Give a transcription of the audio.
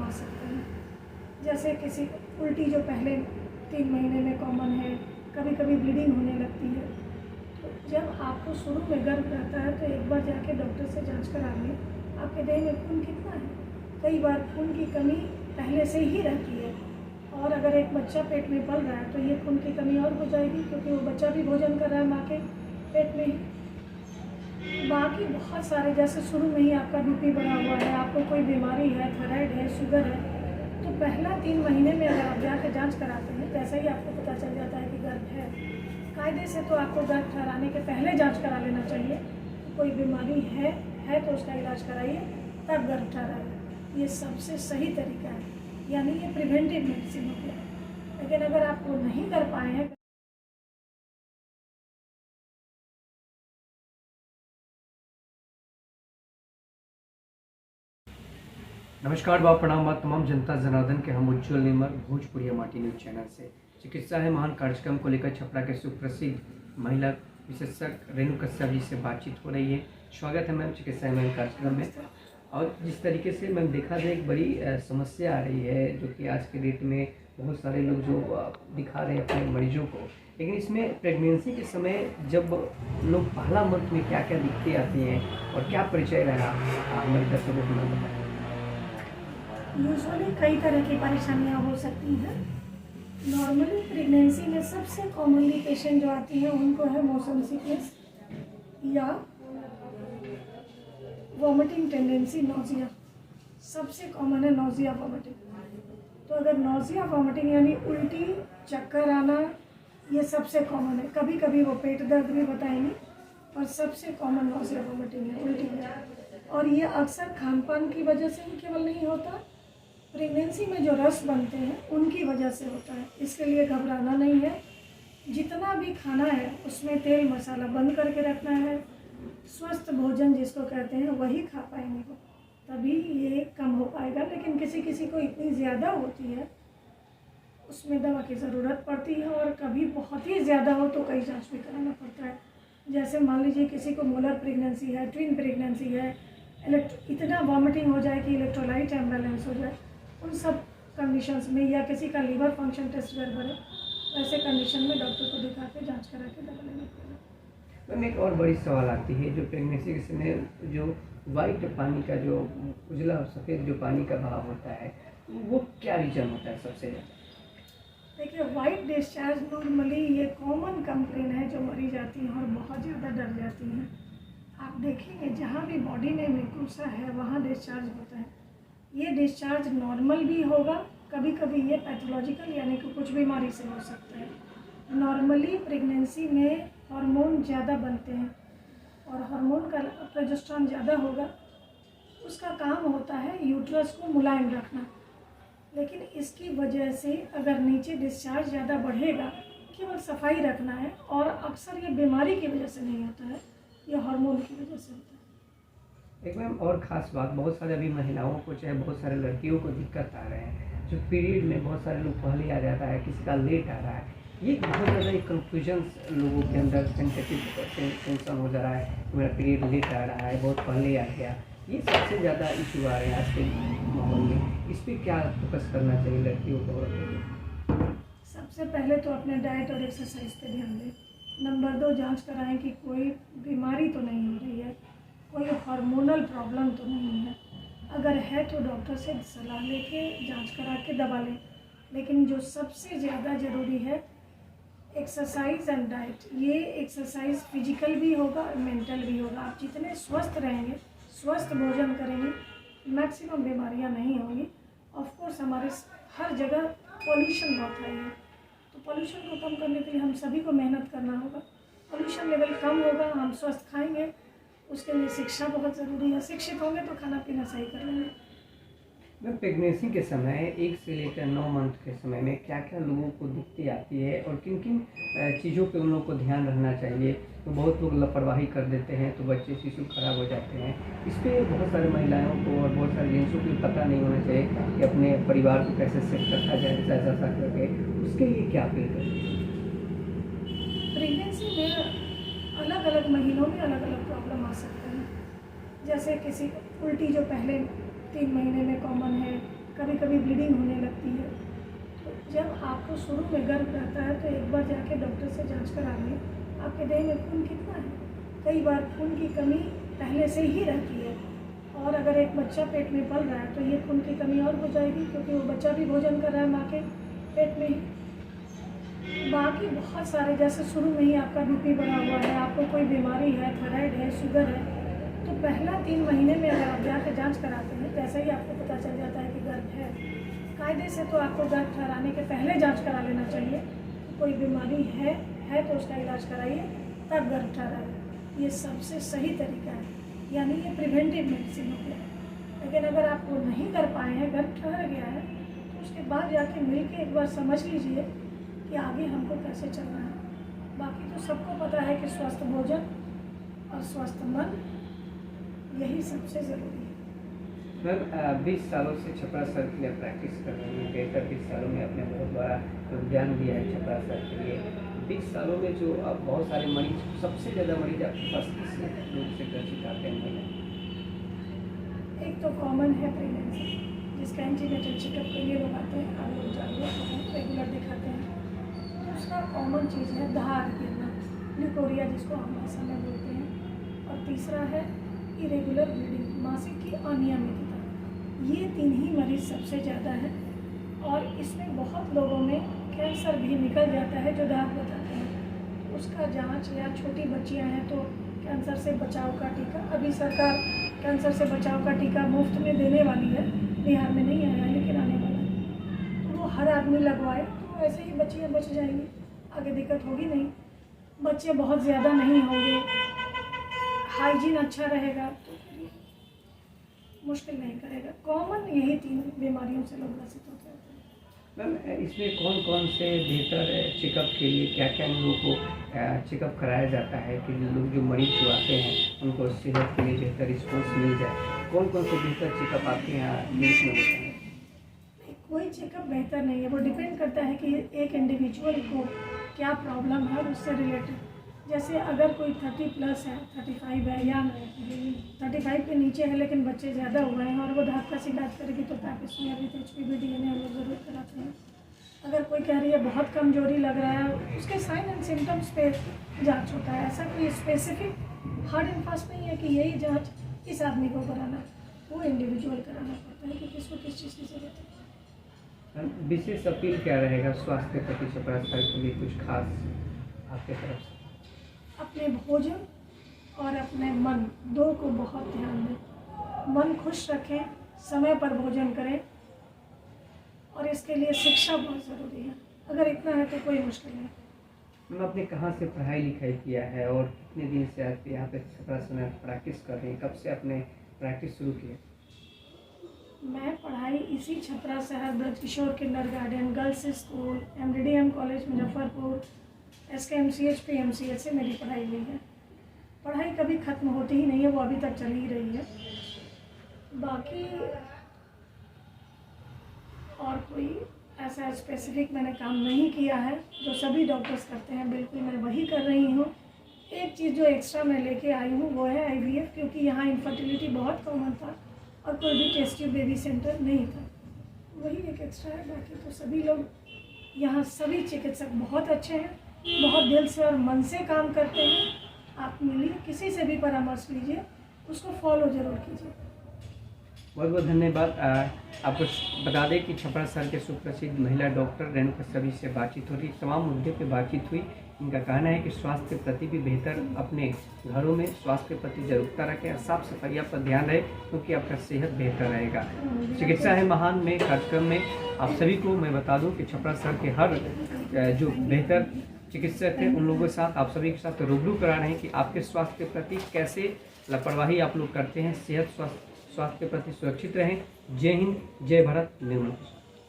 आ सकते हैं। जैसे किसी को उल्टी जो पहले 3 महीने में कॉमन है, कभी कभी ब्लीडिंग होने लगती है। तो जब आपको शुरू में गर्भ रहता है तो एक बार जाके डॉक्टर से जांच करा लें आपके देह में खून कितना है। कई बार खून की कमी पहले से ही रहती है, और अगर एक बच्चा पेट में पल रहा है तो ये खून की कमी और हो जाएगी, क्योंकि वो बच्चा भी भोजन कर रहा है माँ के पेट में ही। बाकी बहुत सारे, जैसे शुरू में ही आपका बीपी बढ़ा हुआ है, आपको कोई बीमारी है, थायराइड है, शुगर है, तो पहला 3 महीने में अगर आप जाकर जांच कराते हैं, जैसे ही आपको पता चल जाता है कि गर्भ है, कायदे से तो आपको गर्भ ठहराने के पहले जांच करा लेना चाहिए। कोई बीमारी है तो उसका इलाज कराइए, तब गर्भ ठहराइए। ये सबसे सही तरीका है, यानी ये प्रिवेंटिव मेडिसिन हो गया। लेकिन अगर आप वो नहीं कर पाए हैं, नमस्कार बाप प्रणाम बात तमाम जनता जनार्दन के। हम उज्जवल निमर भोजपुरिया माटी न्यूज चैनल से चिकित्सा है महान कार्यक्रम को लेकर छपरा के सुप्रसिद्ध महिला विशेषज्ञ रेणु कश्यप जी से बातचीत हो रही है। स्वागत है मैम चिकित्सा है महान कार्यक्रम में। और जिस तरीके से मैम देखा जाए एक बड़ी समस्या आ रही है, जो कि आज के डेट में बहुत सारे लोग जो दिखा रहे हैं अपने मरीजों को, लेकिन इसमें प्रेगनेंसी के समय जब लोग पहला मंथ में क्या क्या दिक्कतें आती हैं और क्या परिचय रहा हमारे दर्शकों को बताएं। यूजुअली कई तरह की परेशानियां हो सकती हैं। नॉर्मली प्रेगनेंसी में सबसे कॉमनली पेशेंट जो आती हैं उनको है मोशन सिकनेस या वॉमिटिंग टेंडेंसी, नोजिया। सबसे कॉमन है नोजिया वॉमिटिंग। तो अगर नोजिया वॉमिटिंग यानी उल्टी, चक्कर आना, ये सबसे कॉमन है। कभी कभी वो पेट दर्द भी बताएंगे, और सबसे कॉमन नोजिया वॉमिटिंग है, उल्टी है। और ये अक्सर खान पान की वजह से ही केवल नहीं होता, प्रेगनेंसी में जो रस बनते हैं उनकी वजह से होता है। इसके लिए घबराना नहीं है। जितना भी खाना है उसमें तेल मसाला बंद करके रखना है। स्वस्थ भोजन जिसको कहते हैं वही खा पाएंगे वो, तभी ये कम हो पाएगा। लेकिन किसी किसी को इतनी ज़्यादा होती है उसमें दवा की ज़रूरत पड़ती है, और कभी बहुत ही ज़्यादा हो तो कई जांच भी कराना पड़ता है। जैसे मान लीजिए किसी को मोलर प्रेगनेंसी है, ट्विन प्रेगनेंसी है, इतना वॉमिटिंग हो जाए कि इलेक्ट्रोलाइट इम्बैलेंस हो जाए, उन सब कंडीशंस में, या किसी का लीवर फंक्शन टेस्ट गड़बड़ है, वैसे कंडीशन में डॉक्टर को दिखा के जांच करा के दवा लेनी पड़ेगा। मैम एक और बड़ी सवाल आती है, जो प्रेगनेंसी के समय जो वाइट पानी का, जो उजला और सफ़ेद जो पानी का भाव होता है, वो क्या रीजन होता है सबसे ज़्यादा? देखिए, वाइट डिस्चार्ज नॉर्मली ये कॉमन कंप्लेन है जो मरीज आती हैं और बहुत ज़्यादा डर जाती हैं। आप देखेंगे जहाँ भी बॉडी में म्यूकोसा है वहाँ डिस्चार्ज होता है। ये डिस्चार्ज नॉर्मल भी होगा, कभी कभी ये पैथोलॉजिकल यानी कि कुछ बीमारी से हो सकता है। नॉर्मली प्रेगनेंसी में हार्मोन ज़्यादा बनते हैं, और हार्मोन का प्रोजेस्टेरोन ज़्यादा होगा, उसका काम होता है यूट्रस को मुलायम रखना। लेकिन इसकी वजह से अगर नीचे डिस्चार्ज ज़्यादा बढ़ेगा, केवल सफाई रखना है, और अक्सर ये बीमारी की वजह से नहीं होता है, ये हार्मोन की वजह से होता है। एक मैम और ख़ास बात, बहुत सारे अभी महिलाओं को, चाहे बहुत सारे लड़कियों को दिक्कत आ रहे हैं, जो पीरियड में बहुत सारे लोग पहले आ जाता है, किसी का लेट आ रहा है। ये बहुत ज़्यादा एक कन्फ्यूजन लोगों के अंदर, सेंसिटिव टेंशन हो जा रहा है, मेरा पीरियड लेट आ रहा है, बहुत पहले आ गया। ये सबसे ज़्यादा इशू आ रहे हैं आज के माहौल में। इस पर क्या फोकस करना चाहिए लड़कियों को? सबसे पहले तो अपने डाइट और एक्सरसाइज पे ध्यान दें। नंबर 2, जांच कराएं कि कोई बीमारी तो नहीं हो रही है, कोई हार्मोनल प्रॉब्लम तो नहीं है। अगर है तो डॉक्टर से सलाह लेके जांच करा के दवा लें। लेकिन जो सबसे ज़्यादा ज़रूरी है, एक्सरसाइज एंड डाइट। ये एक्सरसाइज फिजिकल भी होगा, मेंटल भी होगा। आप जितने स्वस्थ रहेंगे, स्वस्थ भोजन करेंगे, मैक्सिमम बीमारियां नहीं होंगी। ऑफ कोर्स हमारे हर जगह पॉल्यूशन बहुत हाई है, तो पॉल्यूशन को कम करने के लिए हम सभी को मेहनत करना होगा। पॉल्यूशन लेवल कम होगा, हम स्वस्थ खाएंगे, उसके लिए शिक्षा बहुत ज़रूरी है। शिक्षित होंगे तो खाना पीना सही कर लेंगे। मैम प्रेगनेंसी के समय 1 से लेकर 9 मंथ के समय में क्या क्या लोगों को दिक्कतें आती है, और किन किन चीज़ों पे उन लोगों को ध्यान रखना चाहिए? तो बहुत लोग लापरवाही कर देते हैं तो बच्चे शिशु खराब हो जाते हैं। इस पर बहुत सारी महिलाओं को और बहुत सारे जेंट्सों को पता नहीं होना चाहिए कि अपने परिवार को कैसे सेट रखा जाए, ऐसा करके। उसके लिए क्या अपील करें? प्रेगनेंसी में अलग अलग महीनों में अलग अलग प्रॉब्लम आ सकते हैं। जैसे किसी को उल्टी जो पहले 3 महीने में कॉमन है, कभी कभी ब्लीडिंग होने लगती है। तो जब आपको शुरू में गर्भ रहता है तो एक बार जाके डॉक्टर से जांच करा लें आपके देह में खून कितना है। कई बार खून की कमी पहले से ही रहती है, और अगर एक बच्चा पेट में पल रहा है तो ये खून की कमी और हो जाएगी, क्योंकि वो बच्चा भी भोजन कर रहा है माँ के पेट में ही। बाकी बहुत सारे, जैसे शुरू में ही आपका बीपी बढ़ा हुआ है, आपको कोई बीमारी है, थायराइड है, शुगर है, तो पहला 3 महीने में अगर आप जाकर जांच कराते हैं, जैसे ही आपको पता चल जाता है कि गर्भ है, कायदे से तो आपको गर्भ ठहराने के पहले जांच करा लेना चाहिए। कोई बीमारी है तो उसका इलाज कराइए, तब गर्भ ठहराइए। ये सबसे सही तरीका है, यानी ये प्रिवेंटिव मेडिसिन हो गया। लेकिन अगर आप वो नहीं कर पाए हैं, गर्भ ठहर गया है, तो उसके बाद जाके मिल के एक बार समझ लीजिए कि आगे हमको कैसे चलना है। बाकी तो सबको पता है कि स्वस्थ भोजन और स्वस्थ मन यही सबसे ज़रूरी है। मैम 20 सालों से छपरा सर के लिए प्रैक्टिस कर रही हैं, बेहतर 20 सालों में आपने बहुत बड़ा योगदान दिया है छपरा सर के लिए। 20 सालों में जो अब बहुत सारे मरीज, सबसे ज़्यादा मरीज आपके पास किस रूप से ग्रसित आते हैं? एक तो कॉमन है प्रेगनेंसी, जिसका एंटीनेटल चेकअप के लिए लोग आते हैं, आप लोग जागरूक होते हैं, रेगुलर दिखाते हैं। दूसरा कॉमन चीज़ है धार गिरना, ल्यूकोरिया जिसको हम भाषा में बोलते हैं। और तीसरा है इरेगुलर ब्लीडिंग, मासिक की अनियमितता। ये 3 ही मरीज सबसे ज़्यादा है, और इसमें बहुत लोगों में कैंसर भी निकल जाता है जो दाग बताते हैं। उसका जांच, या छोटी बच्चियां हैं तो कैंसर से बचाव का टीका, अभी सरकार कैंसर से बचाव का टीका मुफ्त में देने वाली है, बिहार में नहीं आया लेकिन आने वाला है, तो वो हर आदमी लगवाए, तो ऐसे ही बच्चियाँ बच जाएंगी, आगे दिक्कत होगी नहीं। बच्चे बहुत ज़्यादा नहीं होंगे, हाइजीन अच्छा रहेगा, तो मुश्किल नहीं करेगा। कॉमन यही 3 बीमारियों से लोग ग्रसित होते हैं। मैम इसमें कौन कौन से बेहतर चेकअप के लिए क्या क्या लोगों को चेकअप कराया जाता है कि लोग जो मरीज जो आते हैं उनको सेहत के लिए बेहतर रिस्पॉन्स मिल जाए? कौन कौन से बेहतर चेकअप आपके यहाँ यूज में होते हैं? कोई चेकअप बेहतर नहीं है, वो डिपेंड करता है कि एक इंडिविजुअल को क्या प्रॉब्लम है और उससे रिलेटेड। जैसे अगर कोई 30+ है, 35 है, या 35 के नीचे है लेकिन बच्चे ज़्यादा हुए हैं और वो धागा से इलाज करेगी तो पैपिस्मिया विथ HPV DNA हम लोग ज़रूर कराते हैं। अगर कोई कह रही है बहुत कमजोरी लग रहा है, उसके साइन एंड सिम्टम्स पे जांच होता है। ऐसा कोई स्पेसिफिक हार्ड एंड फास्ट नहीं है कि यही जांच इस आदमी को कराना, वो इंडिविजुअल कराना पड़ता है कि किसको किस चीज़ की ज़रूरत है। विशेष अपील क्या रहेगा स्वास्थ्य के प्रति छपरा सर के लिए, कुछ खास आपके तरफ से? अपने भोजन और अपने मन 2 को बहुत ध्यान दें। मन खुश रखें, समय पर भोजन करें, और इसके लिए शिक्षा बहुत ज़रूरी है। अगर इतना है तो कोई मुश्किल नहीं। मैम आपने कहाँ से पढ़ाई लिखाई किया है और कितने दिन से आप यहाँ पे छपरा से में प्रैक्टिस कर रही हैं? कब से आपने प्रैक्टिस शुरू की है? मैं पढ़ाई इसी छपरा शहर Brajkishore kindergarten, girls school, MDDM college Muzaffarpur, SKMCH PMCH से मेरी पढ़ाई हुई है। पढ़ाई कभी ख़त्म होती ही नहीं है, वो अभी तक चल ही रही है। बाकी और कोई ऐसा स्पेसिफिक मैंने काम नहीं किया है, जो सभी डॉक्टर्स करते हैं बिल्कुल मैं वही कर रही हूँ। एक चीज़ जो एक्स्ट्रा मैं लेके आई हूँ वो है IVF, क्योंकि यहाँ इनफर्टिलिटी बहुत कॉमन था और कोई भी टेस्ट ट्यूब बेबी सेंटर नहीं था, वही एक एक्स्ट्रा है। बाकी तो सभी लोग यहाँ, सभी चिकित्सक बहुत अच्छे हैं, बहुत दिल से और मन से काम करते हैं। आप मिलिए, किसी से भी परामर्श लीजिए, उसको फॉलो ज़रूर कीजिए। बहुत बहुत धन्यवाद। आपको बता दें कि छपरा शहर के सुप्रसिद्ध महिला डॉक्टर रेणु कश्यप से बातचीत हो रही, तमाम मुद्दे पे बातचीत हुई। इनका कहना है कि स्वास्थ्य के प्रति भी बेहतर अपने घरों में स्वास्थ्य के प्रति जागरूकता रखें और साफ सफाई पर ध्यान रहे, क्योंकि आपका सेहत बेहतर रहेगा। चिकित्सा है महान में कार्यक्रम में आप सभी को मैं बता दूं कि छपरा शहर के हर जो बेहतर चिकित्सक हैं उन लोगों के साथ आप सभी के साथ रूबरू करा रहे हैं कि आपके स्वास्थ्य के प्रति कैसे लापरवाही आप लोग करते हैं। सेहत स्वास्थ्य के प्रति सुरक्षित रहें। जय हिंद, जय भारत, निर्मल।